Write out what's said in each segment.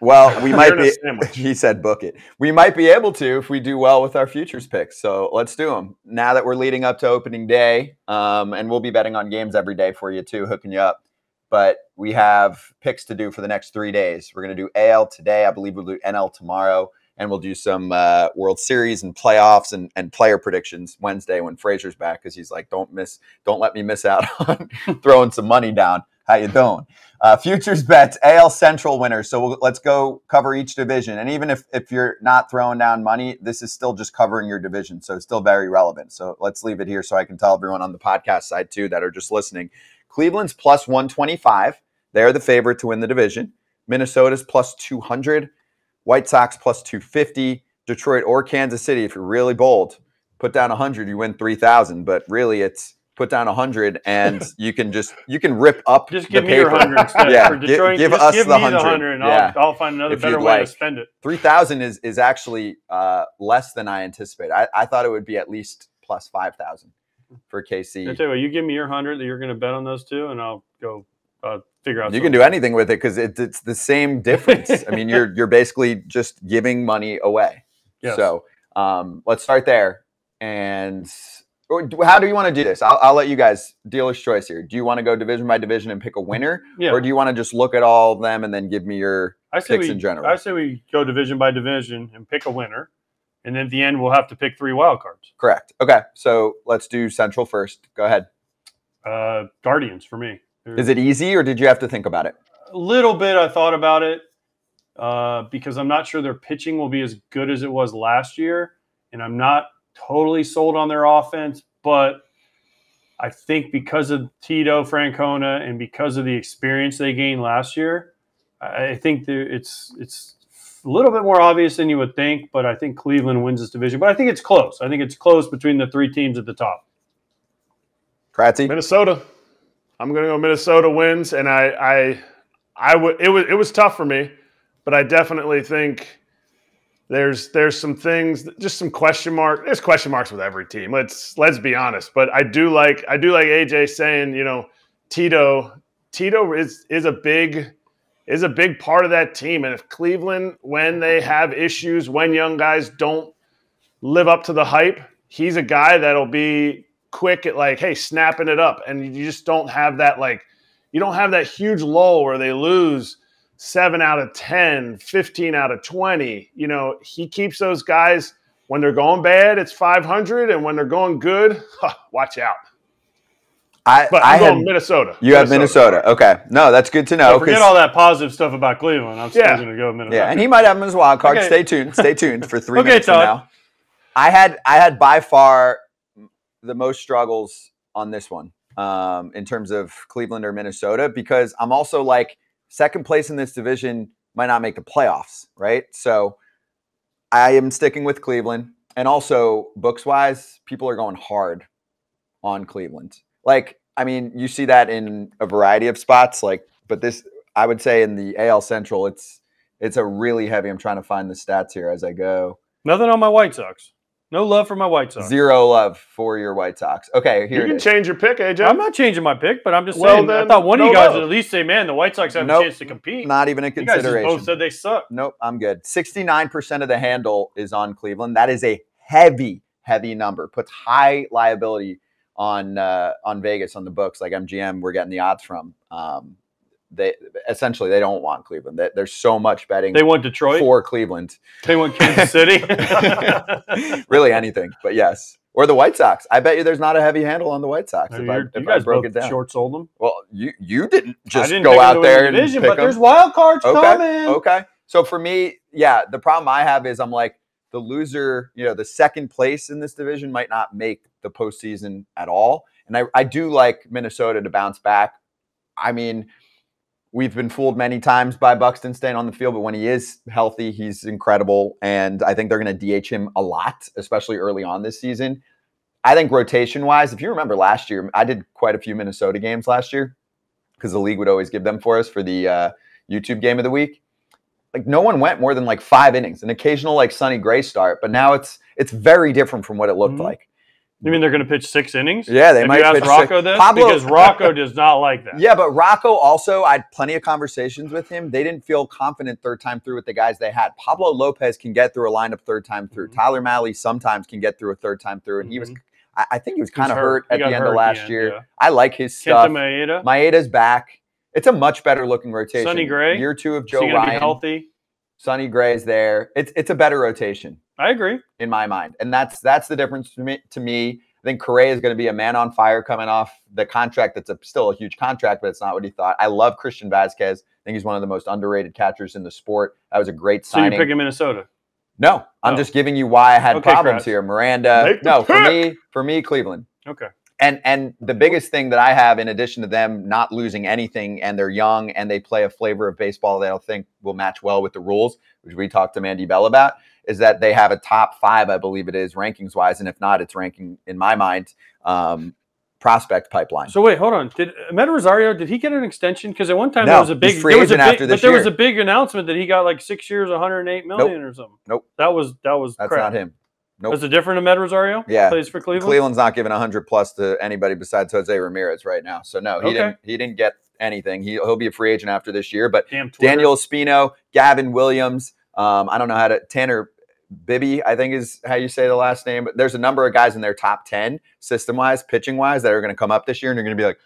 Well, we might be. Sandwich. He said, "Book it." We might be able to if we do well with our futures picks. So let's do them now that we're leading up to opening day, and we'll be betting on games every day for you too, hooking you up. But we have picks to do for the next 3 days. We're going to do AL today. I believe we'll do NL tomorrow, and we'll do some World Series and playoffs and player predictions Wednesday when Frazier's back, because he's like, don't let me miss out on throwing some money down. How you doing? Futures bets, AL Central winners. So let's go cover each division. And even if you're not throwing down money, this is still just covering your division. So it's still very relevant. So let's leave it here so I can tell everyone on the podcast side too that are just listening. Cleveland's plus 125. They're the favorite to win the division. Minnesota's plus 200. White Sox plus 250. Detroit or Kansas City, if you're really bold, put down 100, you win 3,000. But really, it's put down 100, and you can rip up. Just give the me paper. your 100 instead. Yeah, for Detroit, give just us give the me 100. And Yeah. I'll find another If better you'd way like. to spend it. 3,000 is actually less than I anticipated. I thought it would be at least plus 5,000 for KC. I tell you what, you give me your 100 that you're going to bet on those two, and I'll go figure out. You can do anything with it because it's the same difference. I mean, you're basically just giving money away. Yes. So let's start there. And how do you want to do this? I'll let you guys, dealer's choice here. Do you want to go division by division and pick a winner? Yeah. Or do you want to just look at all of them and then give me your picks in general? I say we go division by division and pick a winner. And then at the end, we'll have to pick 3 wild cards. Correct. Okay. So let's do Central first. Go ahead. Guardians for me. Is it easy or did you have to think about it? A little bit I thought about it because I'm not sure their pitching will be as good as it was last year. And I'm not totally sold on their offense. But I think because of Tito, Francona, and because of the experience they gained last year, I think it's a little bit more obvious than you would think. But I think Cleveland wins this division. But I think it's close. I think it's close between the 3 teams at the top. Kratzy? Minnesota. I'm going to go Minnesota wins, and it was tough for me, but I definitely think there's some things, just some question marks. There's question marks with every team. Let's be honest, but I do like AJ saying, Tito is a big part of that team, and if Cleveland, when they have issues, when young guys don't live up to the hype, he's a guy that'll be quick at hey, snapping it up, and you just don't have that you don't have that huge lull where they lose 7 out of 10, 15 out of 20. He keeps those guys when they're going bad, it's 500, and when they're going good, watch out. I'm going Minnesota. You have Minnesota. Okay. No, that's good to know. So forget all that positive stuff about Cleveland. I'm still going to go Minnesota. Yeah, and he might have him as a wild card. Okay. Stay tuned for 3 minutes from now. I had by far the most struggles on this one in terms of Cleveland or Minnesota, because I'm also second place in this division might not make the playoffs, right? So I am sticking with Cleveland. And also, books-wise, people are going hard on Cleveland. You see that in a variety of spots, but this, I would say in the AL Central, it's a really heavy. I'm trying to find the stats here as I go. Nothing on my White Sox. No love for my White Sox. 0 love for your White Sox. Okay, here you can change your pick, AJ. I'm not changing my pick, but I'm just saying. I thought one of you guys would at least say, "Man, the White Sox have a chance to compete." Not even a consideration. You guys just both said they suck. Nope, I'm good. 69% of the handle is on Cleveland. That is a heavy number. Puts high liability on Vegas on the books, like MGM. We're getting the odds from. They don't want Cleveland. There's so much betting. They want Detroit for Cleveland. They want Kansas City. Really anything, but yes. Or the White Sox. I bet you there's not a heavy handle on the White Sox. You guys broke it down. Short sold them. Well, you didn't just go out there and pick but them. There's wild cards coming. Okay. So for me, the problem I have is I'm the loser. The second place in this division might not make the postseason at all, and I do like Minnesota to bounce back. I mean, we've been fooled many times by Buxton staying on the field, but when he is healthy, he's incredible. And I think they're going to DH him a lot, especially early on this season. I think rotation-wise, if you remember last year, I did quite a few Minnesota games last year because the league would always give them for us for the YouTube game of the week. No one went more than 5 innings, an occasional Sonny Gray start, but now it's very different from what it looked like. You mean they're going to pitch 6 innings? Yeah, they Have might you asked pitch Rocco 6. this? Pablo, because Rocco does not like that. Yeah, but Rocco also, I had plenty of conversations with him. They didn't feel confident third time through with the guys they had. Pablo Lopez can get through a lineup third time through. Tyler Malley sometimes can get through a third time through. And he was, I think he was kind of hurt at the end of last year. Yeah. I like his stuff. Kenta Maeda. Maeda's back. It's a much better looking rotation. Sonny Gray. Year 2 of Joe Ryan. Ryan. Be healthy. Sonny Gray's there. It's a better rotation. I agree. In my mind. And that's the difference to me. I think Correa is going to be a man on fire coming off the contract. That's still a huge contract, but it's not what he thought. I love Christian Vasquez. I think he's one of the most underrated catchers in the sport. That was a great signing. So you're picking Minnesota? No, I'm just giving you why I had problems here. Miranda. No, for me, Cleveland. Okay. And the biggest thing that I have, in addition to them not losing anything, and they're young and they play a flavor of baseball that I think will match well with the rules, which we talked to Mandy Bell about, is that they have a top 5, I believe it is, rankings-wise, and if not, it's ranking, in my mind, prospect pipeline. So wait, hold on. Did Ahmed Rosario, did he get an extension? Because at one time there was a big announcement that he got like 6 years, $108 million or something. Nope. That's crap. Not him. Nope. Was it different Ahmed Rosario? Yeah. Plays for Cleveland? Cleveland's not giving 100+ to anybody besides Jose Ramirez right now. So no, he didn't get anything. He'll be a free agent after this year. But Daniel Espino, Gavin Williams, I don't know how to Tanner Bibby, I think is how you say the last name. But there's a number of guys in their top 10 system-wise, pitching-wise, that are going to come up this year, and you're going to be like,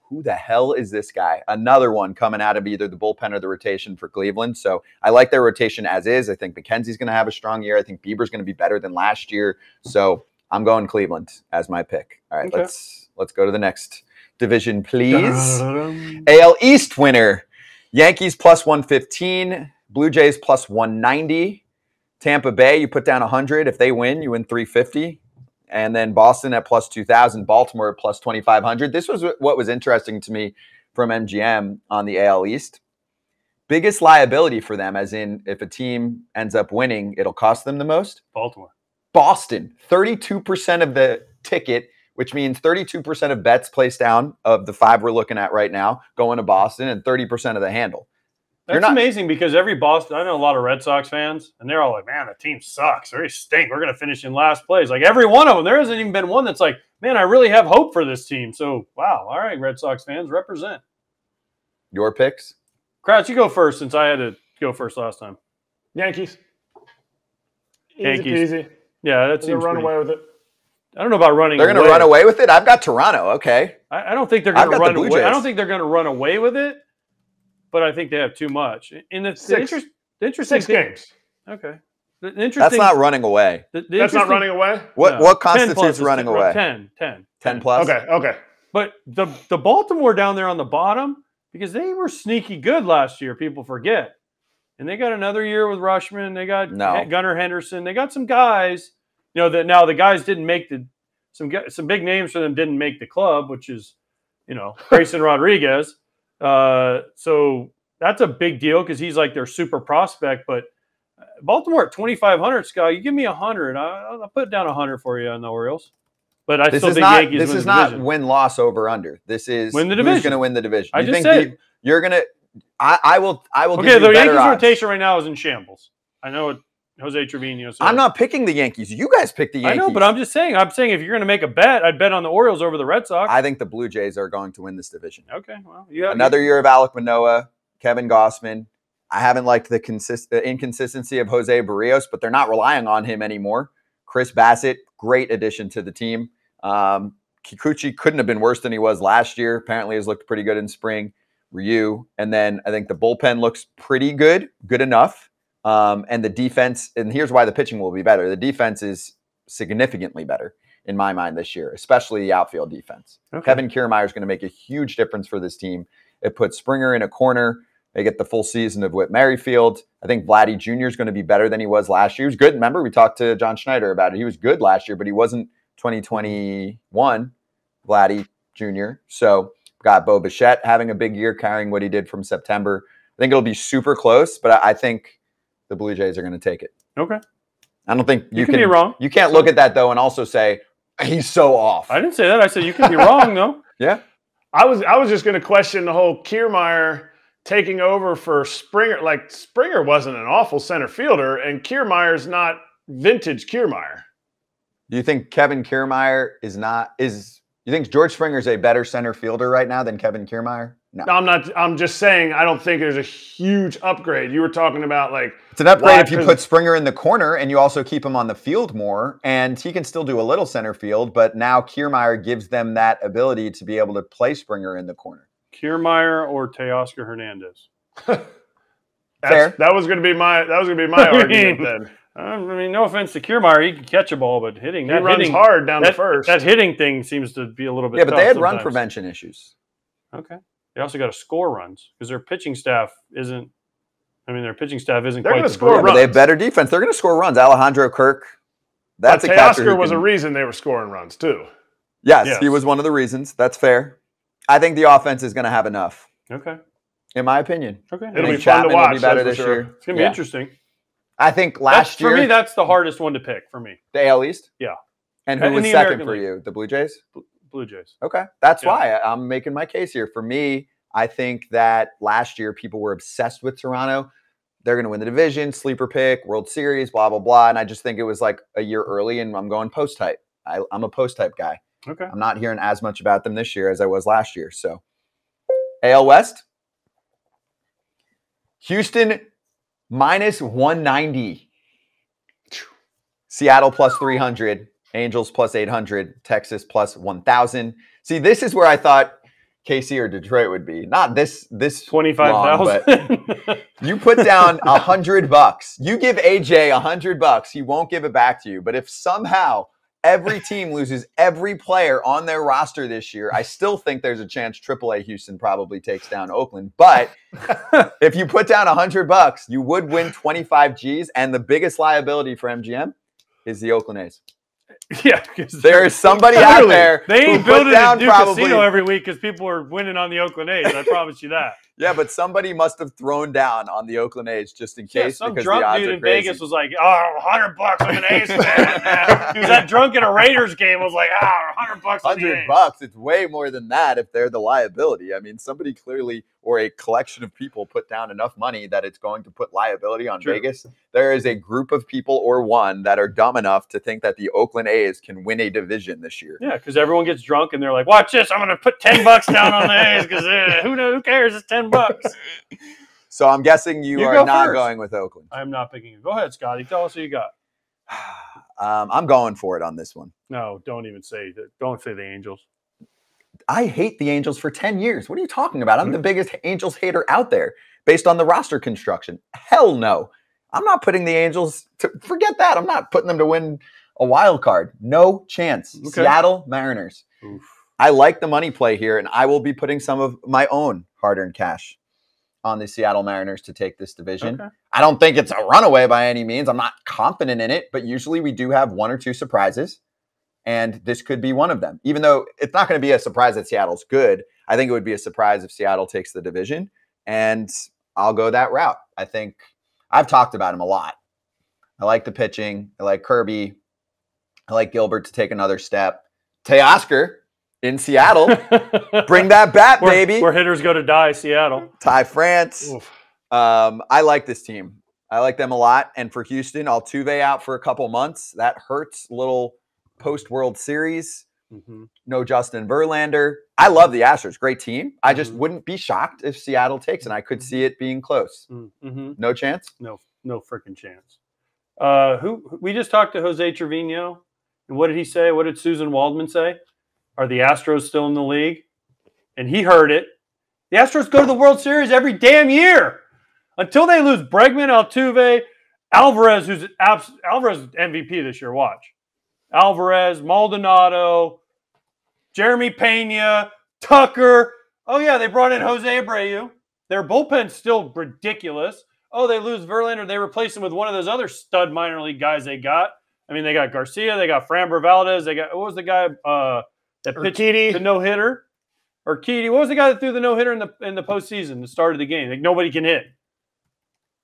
who the hell is this guy? Another one coming out of either the bullpen or the rotation for Cleveland. So I like their rotation as is. I think McKenzie's going to have a strong year. I think Bieber's going to be better than last year. So I'm going Cleveland as my pick. All right, let's go to the next division, please. AL East winner. Yankees plus 115. Blue Jays plus 190. Tampa Bay, you put down 100. If they win, you win 350. And then Boston at plus 2,000, Baltimore at plus 2,500. This was what was interesting to me from MGM on the AL East. Biggest liability for them, as in if a team ends up winning, it'll cost them the most? Baltimore. Boston, 32% of the ticket, which means 32% of bets placed down of the 5 we're looking at right now going to Boston, and 30% of the handle. That's amazing, because every Boston, I know a lot of Red Sox fans, and they're all like, man, the team sucks. They stink. We're going to finish in last place. Like every one of them, there hasn't even been one that's like, man, I really have hope for this team. So, wow. All right, Red Sox fans, represent. Your picks? Kratz, you go first, since I had to go first last time. Yankees. Yankees. Easy peasy. Yeah, that seems run away with it. I don't know about running away. They're going to run away with it? I've got Toronto. Okay. I don't think they're going to run away. I don't think they're going to run away with it. But I think they have too much. And the interesting 6 games. Okay. That's not running away. That's not running away? What constitutes running away? 10 plus? Okay. But the Baltimore down there on the bottom, because they were sneaky good last year, people forget. And they got another year with Rushman. They got Gunnar Henderson. They got some guys, that now the guys didn't make some big names for them didn't make the club, which is, Grayson Rodriguez. So that's a big deal, because he's like their super prospect. But Baltimore at 2,500, Scott, you give me 100, I'll put down 100 for you on the Orioles. But I still think Yankees. This is not win-loss over under. This is win the division. Who's going to win the division. I just said you're going to. I will. Okay, the Yankees rotation right now is in shambles. I know it. Jose Trevino. So. I'm not picking the Yankees. You guys pick the Yankees. I know, but I'm just saying. I'm saying if you're going to make a bet, I'd bet on the Orioles over the Red Sox. I think the Blue Jays are going to win this division. Okay, well, another year of Alek Manoah, Kevin Gausman. I haven't liked the inconsistency of Jose Barrios, but they're not relying on him anymore. Chris Bassett, great addition to the team. Kikuchi couldn't have been worse than he was last year. Apparently has looked pretty good in spring. Ryu. And then I think the bullpen looks pretty good enough. And the defense, and here's why the pitching will be better. The defense is significantly better in my mind this year, especially the outfield defense. Okay. Kevin Kiermaier is going to make a huge difference for this team. It puts Springer in a corner. They get the full season of Whit Merrifield. I think Vladdy Jr. is going to be better than he was last year. He was good. Remember, we talked to John Schneider about it. He was good last year, but he wasn't 2021 Vladdy Jr. So got Bo Bichette having a big year, carrying what he did from September. I think it'll be super close, but I think the Blue Jays are going to take it. Okay. I don't think you can be wrong. You can't look at that, though, and also say, he's so off. I didn't say that. I said you can be wrong, though. Yeah. I was just going to question the whole Kiermaier taking over for Springer. Like, Springer wasn't an awful center fielder, and Kiermaier's not vintage Kiermaier. Do you think Kevin Kiermaier you think George Springer is a better center fielder right now than Kevin Kiermaier? No. I'm not. I'm just saying I don't think there's a huge upgrade. You were talking about it's an upgrade if you put Springer in the corner and you also keep him on the field more, and he can still do a little center field, but now Kiermaier gives them that ability to be able to play Springer in the corner. Kiermaier or Teoscar Hernandez? Fair. That was going to be my argument then. I mean, no offense to Kiermaier, he can catch a ball, but hitting he runs hard down the first. That hitting thing seems to be a little bit. Yeah, but tough they had sometimes. run prevention issues. Okay. They also got to score runs because their pitching staff isn't. I mean, their pitching staff isn't. They're quite going to score runs. But they have better defense. They're going to score runs. Alejandro Kirk. That's a catcher. Teoscar was a reason they were scoring runs too. Yes, he was one of the reasons. That's fair. I think the offense is going to have enough. Okay. In my opinion. Okay. It'll be fun to watch. Will be better this year. It's going to be interesting. I think last year. For me, that's the hardest one to pick for me. The AL East? Yeah. And who was second for you? The Blue Jays? Blue Jays. Okay. That's why I'm making my case here. For me, I think that last year people were obsessed with Toronto. They're going to win the division, sleeper pick, World Series, blah, blah, blah. And I just think it was like a year early, and I'm going post-type. I'm a post-type guy. Okay. I'm not hearing as much about them this year as I was last year. So, AL West. Houston minus 190. Seattle plus 300. Angels plus 800. Texas plus 1,000. See, this is where I thought KC or Detroit would be. Not this 25,000. You put down $100. You give AJ $100. He won't give it back to you. But if somehow every team loses every player on their roster this year, I still think there's a chance AAA Houston probably takes down Oakland. But if you put down $100, you would win 25 Gs. And the biggest liability for MGM is the Oakland A's. Yeah, there is somebody out there. They ain't who put building down a Duke Casino every week because people are winning on the Oakland A's. I promise you that. Yeah, but somebody must have thrown down on the Oakland A's just in case. Some because drunk the odds dude are in crazy. Vegas was like, "Oh, $100, I'm an A's fan." He was that drunk in a Raiders game. Was like, $100. $100. It's way more than that if they're the liability. I mean, somebody clearly or a collection of people put down enough money that it's going to put liability on Vegas. There is a group of people or one that are dumb enough to think that the Oakland A's can win a division this year. Yeah, because everyone gets drunk and they're like, "Watch this! I'm going to put $10 down on the A's because who cares? It's $10." So I'm guessing you are not going with Oakland. I'm not picking you. Go ahead, Scotty. Tell us who you got. I'm going for it on this one. No, don't even say that. Don't say the Angels. I hate the Angels for 10 years. What are you talking about? I'm the biggest Angels hater out there based on the roster construction. Hell no. I'm not putting the Angels to forget that. I'm not putting them to win a wild card. No chance. Okay. Seattle Mariners. Oof. I like the money play here, and I will be putting some of my own hard-earned cash on the Seattle Mariners to take this division. Okay. I don't think it's a runaway by any means. I'm not confident in it, but usually we do have one or two surprises, and this could be one of them. Even though it's not going to be a surprise that Seattle's good, I think it would be a surprise if Seattle takes the division, and I'll go that route. I think I've talked about him a lot. I like the pitching. I like Kirby. I like Gilbert to take another step. Teoscar in Seattle. Bring that bat, baby. Where hitters go to die, Seattle. Ty France. I like this team. I like them a lot. And for Houston, Altuve out for a couple months. That hurts. Little post-World Series. Mm-hmm. No Justin Verlander. I love the Astros. Great team. I just wouldn't be shocked if Seattle takes, and I could see it being close. Mm-hmm. No chance? No freaking chance. We just talked to Jose Trevino. And what did he say? What did Susan Waldman say? Are the Astros still in the league? And he heard it. The Astros go to the World Series every damn year until they lose Bregman, Altuve, Alvarez, who's Alvarez MVP this year. Watch. Alvarez, Maldonado, Jeremy Pena, Tucker. Oh, yeah, they brought in Jose Abreu. Their bullpen's still ridiculous. Oh, they lose Verlander. They replace him with one of those other stud minor league guys they got. I mean, they got Garcia. They got Framber Valdez. They got, what was the guy that pitched the no-hitter? Urquidy. What was the guy that threw the no-hitter in the postseason, the start of the game? Like, nobody can hit.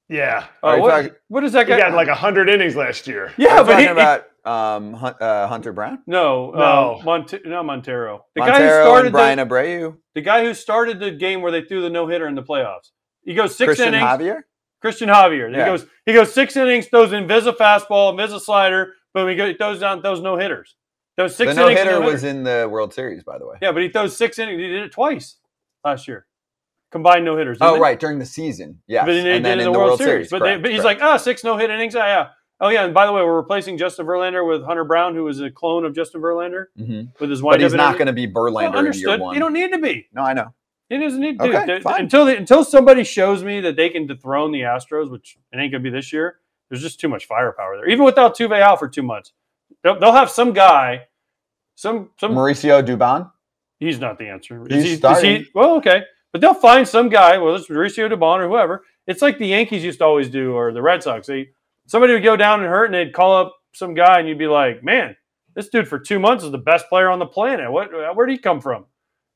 Yeah. What is that guy? He got like 100 innings last year. Yeah, but talking about Hunter Brown? No, Montero. The Montero guy who started and Brian Abreu. The guy who started the game where they threw the no-hitter in the playoffs. He goes 6 innings. Javier? Christian Javier. Yeah. He goes 6 innings, throws in Visa fastball, Visa slider, Boom, he throws no hitters. Those 6 The innings. no-hitter was in the World Series, by the way. Yeah, but he throws 6 innings. He did it twice last year. Combined no hitters. Oh, right, during the season. Yes. But then in the World Series. But he's like, 6 no-hit innings. Yeah. Oh, yeah. And by the way, we're replacing Justin Verlander with Hunter Brown, who is a clone of Justin Verlander with his wife. But he's not going to be Verlander in year one. You don't need to be. No, I know. He doesn't need to. Okay, fine. Until somebody shows me that they can dethrone the Astros, which it ain't going to be this year, there's just too much firepower there. Even without Tuve out for 2 months. They'll have some guy, some Mauricio Dubon? He's not the answer. He's starting. Well, okay. But they'll find some guy, whether it's Mauricio Dubon or whoever. It's like the Yankees used to always do, or the Red Sox. Somebody would go down and hurt, and they'd call up some guy, and you'd be like, man, this dude for 2 months is the best player on the planet. Where'd he come from?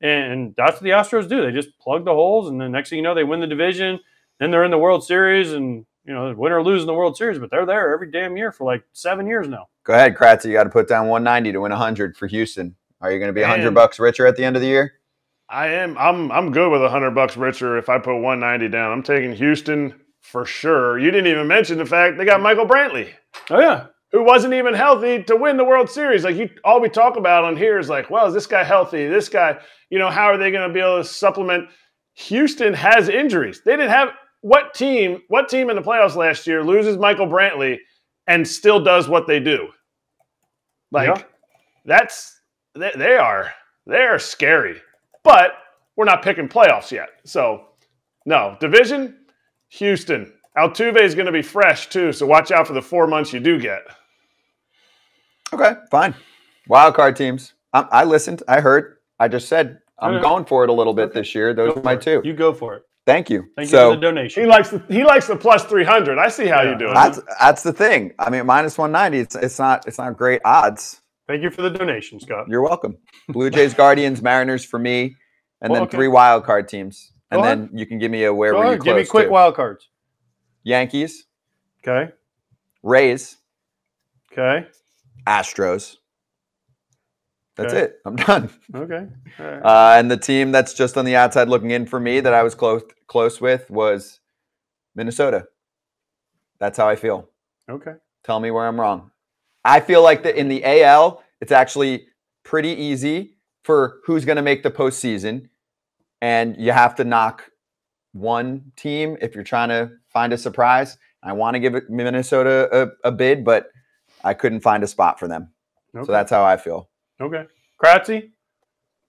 And that's what the Astros do. They just plug the holes, and the next thing you know, they win the division. Then they're in the World Series, and win or lose in the World Series, but they're there every damn year for like 7 years now. Go ahead, Kratz. You got to put down 190 to win 100 for Houston. Are you going to be $100 richer at the end of the year? I am. I'm good with $100 richer if I put 190 down. I'm taking Houston for sure. You didn't even mention the fact they got Michael Brantley. Oh yeah, who wasn't even healthy to win the World Series. Like all we talk about on here is like, well, is this guy healthy? This guy, how are they going to be able to supplement? Houston has injuries. They didn't have what team in the playoffs last year loses Michael Brantley and still does what they do? Like they are scary. But we're not picking playoffs yet. So, no. Division, Houston. Altuve is going to be fresh, too, so watch out for the 4 months you do get. Okay, fine. Wild card teams. I listened. I heard. I just said I'm going for it a little bit this year. Those are my two. You go for it. Thank you. Thank you for the donation. He likes the plus 300. I see how you do it. That's the thing. I mean, minus 190, it's not great odds. Thank you for the donation, Scott. You're welcome. Blue Jays, Guardians, Mariners for me, and then 3 wild card teams. And then you can give me a where were you close to. Give me quick wild cards. Yankees. Okay. Rays. Okay. Astros. That's it. I'm done. Okay. All right. And the team that's just on the outside looking in for me that I was close with was Minnesota. That's how I feel. Okay. Tell me where I'm wrong. I feel like that in the AL, it's actually pretty easy for who's going to make the postseason. And you have to knock one team if you're trying to find a surprise. I want to give Minnesota a bid, but I couldn't find a spot for them. Okay. So that's how I feel. Okay. Kratzy?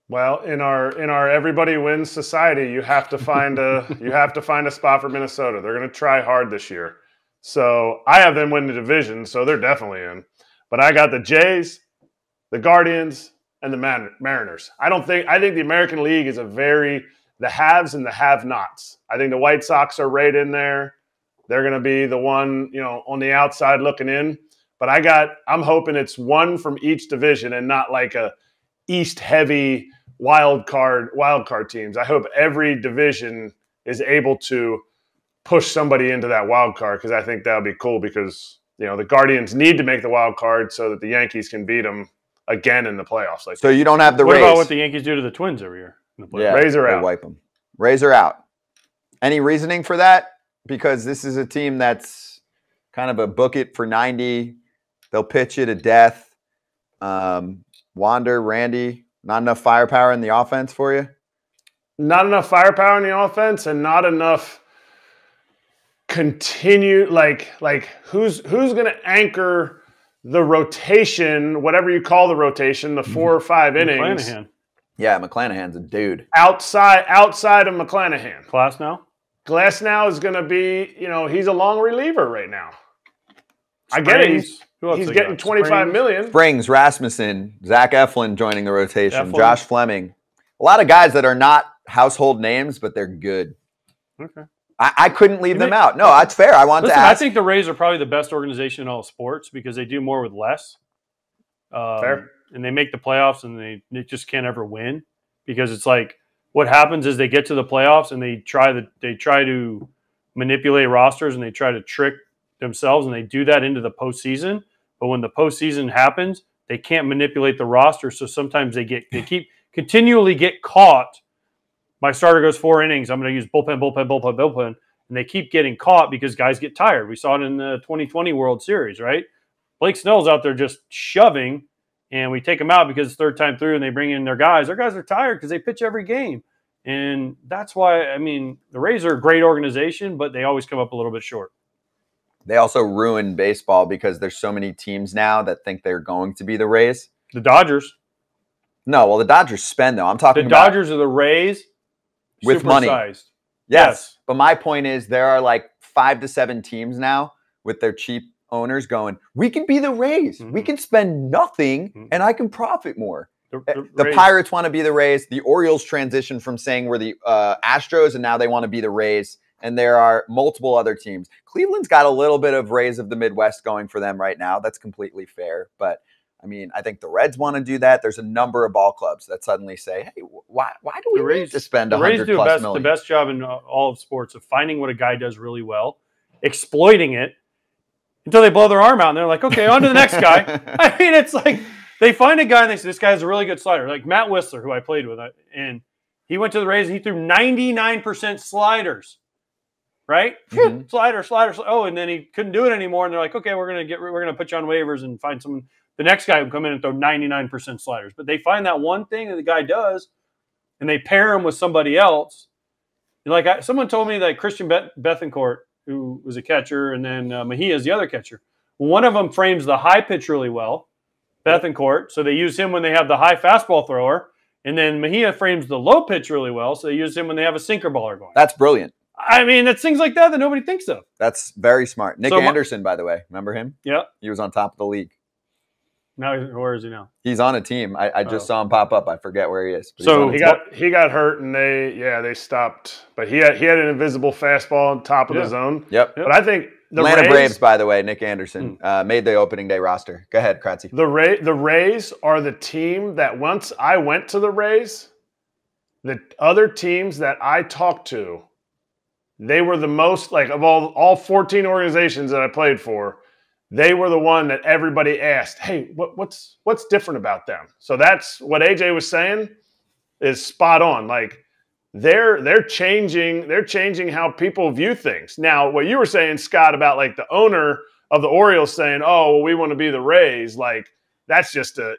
Well, in our everybody wins society, you have to find a spot for Minnesota. They're going to try hard this year. So I have them win the division, so they're definitely in. But I got the Jays, the Guardians, and the Mariners. I think the American League is the haves and the have-nots. I think the White Sox are right in there. They're going to be the one, on the outside looking in. But I'm hoping it's one from each division and not like a East-heavy wild card teams. I hope every division is able to push somebody into that wild card because I think that would be cool because the Guardians need to make the wild card so that the Yankees can beat them again in the playoffs. So you don't have the Rays. What about what the Yankees do to the Twins every year? Yeah, Rays are out. Wipe them. Rays are out. Any reasoning for that? Because this is a team that's kind of a book it for 90. They'll pitch you to death. Wander, Randy, not enough firepower in the offense for you? Not enough firepower in the offense and not enough continue like who's going to anchor the rotation, whatever you call the rotation, the 4 or 5 innings. McClanahan. Yeah, McClanahan's a dude. Outside of McClanahan. Glasnow is going to be, he's a long reliever right now. I get it. He's getting $25 million. Springs, Rasmussen, Zach Eflin joining the rotation, Josh Fleming. A lot of guys that are not household names, but they're good. Okay. I couldn't leave them out. No, that's fair. I want to ask. I think the Rays are probably the best organization in all sports because they do more with less. Fair. And they make the playoffs, and they just can't ever win because it's like what happens is they get to the playoffs and they try to manipulate rosters and they try to trick themselves, and they do that into the postseason. But when the postseason happens, they can't manipulate the roster, so sometimes they keep continually get caught. My starter goes 4 innings. I'm going to use bullpen. And they keep getting caught because guys get tired. We saw it in the 2020 World Series, right? Blake Snell's out there just shoving, and we take him out because it's third time through and they bring in their guys. Their guys are tired because they pitch every game. And that's why, I mean, the Rays are a great organization, but they always come up a little bit short. They also ruin baseball because there's so many teams now that think they're going to be the Rays. The Dodgers. No, well, the Dodgers spend, though. I'm talking about the Dodgers are the Rays with money. Yes. But my point is there are like 5 to 7 teams now with their cheap owners going, we can be the Rays. We can spend nothing and I can profit more. The Pirates want to be the Rays. The Orioles transition from saying we're the Astros, and now they want to be the Rays. And there are multiple other teams. Cleveland's got a little bit of Rays of the Midwest going for them right now. That's completely fair. But, I mean, I think the Reds want to do that. There's a number of ball clubs that suddenly say, hey, why do we need to spend $100+ million? The Rays do the best job in all of sports of finding what a guy does really well, exploiting it until they blow their arm out, and they're like, okay, on to the next guy. I mean, it's like they find a guy and they say, this guy has a really good slider. Like Matt Whistler, who I played with, and he went to the Rays and he threw 99% sliders. Right? Slider. Oh, and then he couldn't do it anymore. And they're like, okay, we're gonna put you on waivers and find someone. The next guy will come in and throw 99% sliders. But they find that one thing that the guy does, and they pair him with somebody else. And like someone told me that Christian Bethancourt, who was a catcher, and then Mejia is the other catcher. One of them frames the high pitch really well, Bethancourt. So they use him when they have the high fastball thrower, and then Mejia frames the low pitch really well. So they use him when they have a sinker baller going. That's brilliant. I mean, it's things like that nobody thinks of. That's very smart. Nick Anderson, by the way. Remember him? Yeah. He was on top of the league. Now, where is he now? He's on a team. I just saw him pop up. I forget where he is. So he got hurt, and they stopped. But he had an invisible fastball on top of the zone. Yep. But I think the Atlanta Braves, by the way, Nick Anderson made the opening day roster. Go ahead, Kratz. The Rays are the team that once I went to the Rays, the other teams that I talked to, they were the most, like, of all 14 organizations that I played for, they were the one that everybody asked, hey, what's different about them? So that's what AJ was saying is spot on. Like, they're changing how people view things. Now, what you were saying, Scott, about like the owner of the Orioles saying, oh, well, we want to be the Rays, like that's just a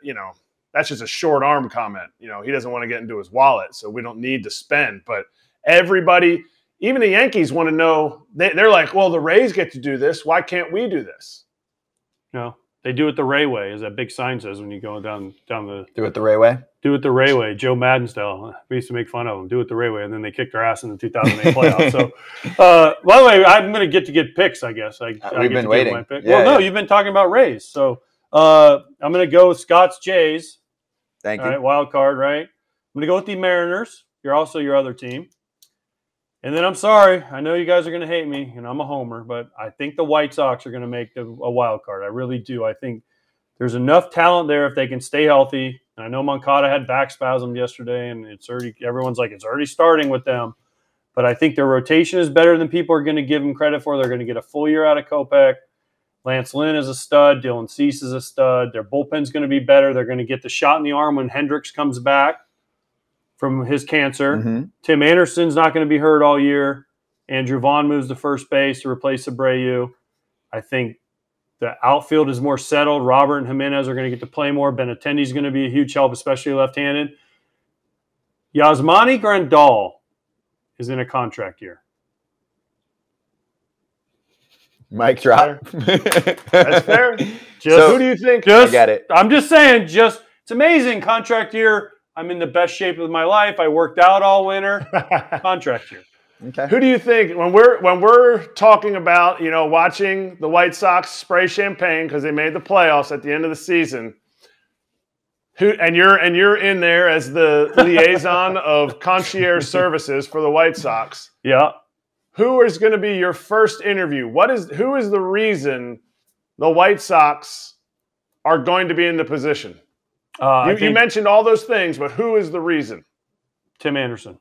short arm comment. You know, he doesn't want to get into his wallet, so we don't need to spend. But everybody, even the Yankees, want to know. They're like, well, the Rays get to do this. Why can't we do this? No, they do it the Ray way, as that big sign says when you go down the. Do it the Ray way. Do it the Ray way. Joe Madden style. We used to make fun of them. Do it the Ray way, and then they kicked their ass in the 2008 playoffs. So, by the way, I'm going to get picks. I guess we've been waiting. My pick. Yeah, no, you've been talking about Rays. So I'm going to go with Scott's Jays. Thank you. All right, wild card. Right. I'm going to go with the Mariners. You're also your other team. And then I'm sorry, I know you guys are going to hate me, and I'm a homer, but I think the White Sox are going to make a wild card. I really do. I think there's enough talent there if they can stay healthy. And I know Moncada had back spasm yesterday, and everyone's like, it's already starting with them. But I think their rotation is better than people are going to give them credit for. They're going to get a full year out of Kopech. Lance Lynn is a stud. Dylan Cease is a stud. Their bullpen's going to be better. They're going to get the shot in the arm when Hendricks comes back from his cancer. Mm-hmm. Tim Anderson's not going to be hurt all year. Andrew Vaughn moves to first base to replace Abreu. I think the outfield is more settled. Robert and Jimenez are going to get to play more. Benintendi's going to be a huge help, especially left-handed. Yasmani Grandal is in a contract year. Mike Trout. That's fair. Who do you think? I get it. I'm just saying, it's amazing. Contract year. I'm in the best shape of my life. I worked out all winter. Contract year. Okay. Who do you think when we're talking about, watching the White Sox spray champagne because they made the playoffs at the end of the season? You're in there as the liaison of concierge services for the White Sox. Yeah. Who is going to be your first interview? Who is the reason the White Sox are going to be in the position? You mentioned all those things, but who is the reason? Tim Anderson.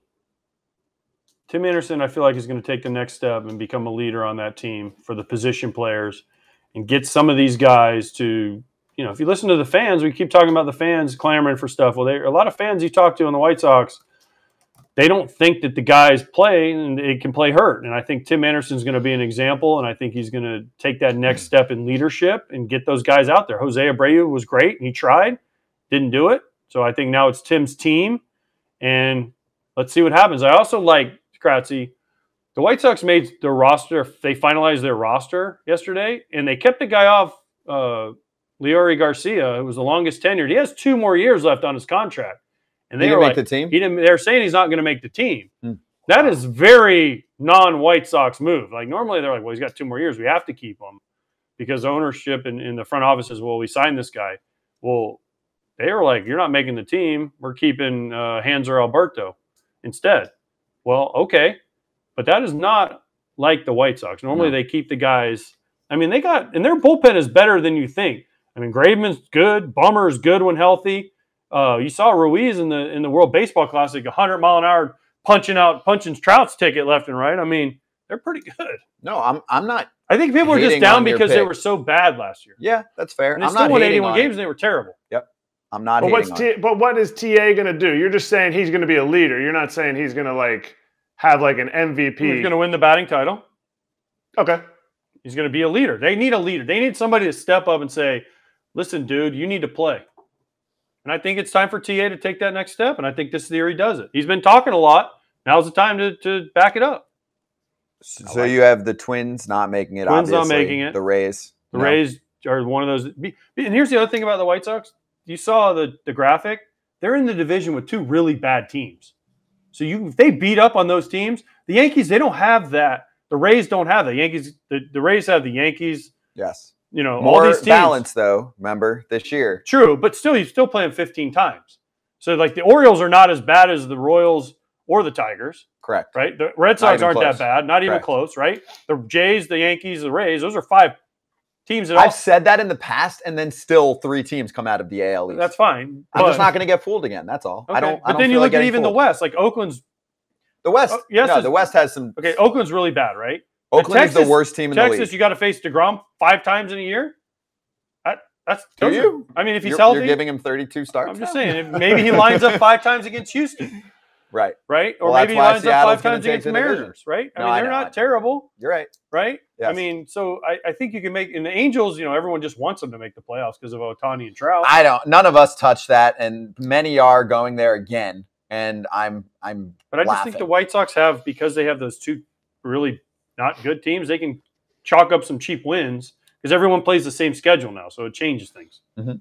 Tim Anderson, I feel like, is going to take the next step and become a leader on that team for the position players and get some of these guys to, if you listen to the fans, we keep talking about the fans clamoring for stuff. Well, a lot of fans you talk to in the White Sox, they don't think that the guys play and it can play hurt. And I think Tim Anderson's going to be an example, and I think he's going to take that next step in leadership and get those guys out there. Jose Abreu was great, and he tried, didn't do it. So I think now it's Tim's team, and let's see what happens. I also like, Kratzy, the White Sox made their roster. They finalized their roster yesterday, and they kept the guy off, Leori Garcia, who was the longest tenured. He has 2 more years left on his contract. And they didn't were make the team? They're saying he's not going to make the team. That is very non-White Sox move. Like, normally they're like, well, he's got 2 more years. We have to keep him because ownership in the front office says, well, we signed this guy. Well, they were like, you're not making the team. We're keeping Hanser Alberto instead. Well, okay. But that is not like the White Sox. Normally they keep the guys. I mean, and their bullpen is better than you think. I mean, Graveman's good. Bummer's good when healthy. You saw Ruiz in the World Baseball Classic, 100-mile-an-hour punching Trout's ticket left and right. I mean, they're pretty good. No, I'm not. I think people are just down because they were so bad last year. Yeah, that's fair. And they still won 81 games and they were terrible. Yep. I'm not But what is TA going to do? You're just saying he's going to be a leader. You're not saying he's going to have an MVP. He's going to win the batting title. Okay. He's going to be a leader. They need a leader. They need somebody to step up and say, listen, dude, you need to play. And I think it's time for TA to take that next step, and I think this is the year he does it. He's been talking a lot. Now's the time to back it up. So you have the Twins not making it, Twins obviously. Not making it. The Rays. The Rays are one of those. And here's the other thing about the White Sox. You saw the graphic. They're in the division with 2 really bad teams. So if they beat up on those teams, the Yankees, they don't have that. The Rays don't have that. The Rays have the Yankees. Yes. More all these teams. Balance, though, remember, this year. True, but still, he's still playing 15 times. So, the Orioles are not as bad as the Royals or the Tigers. Correct. Right? The Red Sox aren't that bad. Not even close, right? The Jays, the Yankees, the Rays, those are 5 teams that I've said that in the past, and then still 3 teams come out of the AL East. That's fine. I'm just not going to get fooled again. That's all. Okay. But then you look at even the West. Oakland's. The West. The West has some. Okay, Oakland's really bad, right? Oakland is the worst team in the league. Texas, you got to face DeGrom 5 times in a year. Do you? I mean, if he's healthy. You're giving him 32 starts. I'm just saying, maybe he lines up 5 times against Houston. Right. Or maybe he lines up 5 times against the Mariners, right? I mean, they're not terrible. You're right. Right? Yes. I mean, so I think you can make – and the Angels, everyone just wants them to make the playoffs because of Ohtani and Trout. None of us touch that, and many are going there again, and I'm But I just think the White Sox have, because they have those 2 really not good teams, they can chalk up some cheap wins because everyone plays the same schedule now, so it changes things. Mm-hmm.